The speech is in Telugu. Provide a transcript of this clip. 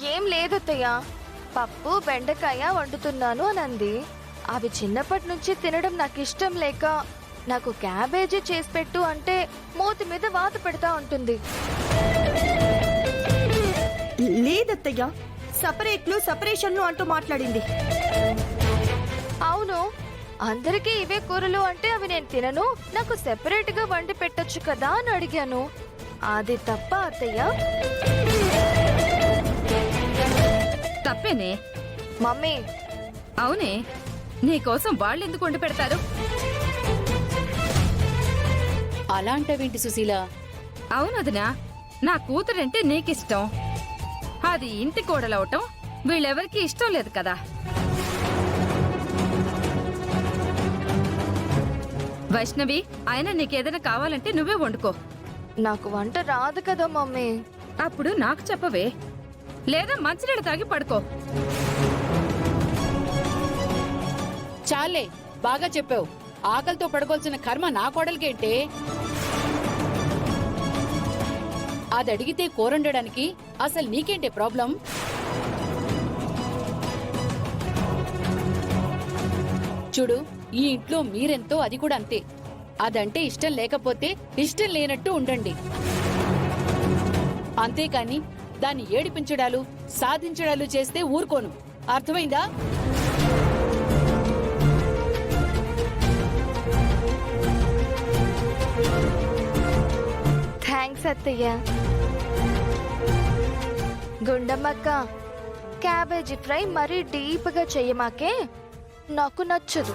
ఏం లేదత్తయ్య, పప్పు బెండకాయ వండుతున్నాను అని అంది. అవి చిన్నప్పటి నుంచి తినడం నాకు ఇష్టం లేక నాకు క్యాబేజీ చేసి పెట్టు అంటే మూతి మీద వాత పెడతా ఉంటుంది. లేదత్తయ్య, సపరేట్లు సపరేషన్లు అంటూ మాట్లాడింది. అవును, అందరికీ ఇవే కూరలు అంటే అవి నేను తినను, నాకు సెపరేట్ గా వండి పెట్టొచ్చు కదా అని అడిగాను. అది తప్ప అత్తయ్య? తప్పేనే మమ్మీ. అవునే, నీకోసం వాళ్ళు ఎందుకు వండి పెడతారు? అలాంటవేంటి సుశీల? అవునదినా, నా కూతురంటే నీకిష్టం. అది ఇంటి కోడలవటం వీళ్ళెవరికీ ఇష్టం లేదు కదా. వైష్ణవి, అయినా నీకేదైనా కావాలంటే నువ్వే వండుకో. నాకు వంట రాదు కదా మమ్మీ. అప్పుడు నాకు చెప్పవే, లేదా మంచినీళ్ళు తాగి పడుకో. చాలే, బాగా చెప్పావు. ఆకలితో పడుకోవాల్సిన కర్మ నా కోడలికేంటే? అది అడిగితే కూరండడానికి అసలు నీకేంటే ప్రాబ్లం? చూడు, ఈ ఇంట్లో మీరెంతో అది కూడా అంతే. అదంటే ఇష్టం లేకపోతే ఇష్టం లేనట్టు ఉండండి, అంతేకాని దాన్ని ఏడిపించడాలు సాధించడాలు చేస్తే ఊరుకోను. అర్థమైందా? థ్యాంక్స్ అత్తయ్య. గుండమ్మక్క, క్యాబేజీ ఫ్రై మరీ డీప్ గా చెయ్యమాకే, నాకు నచ్చదు.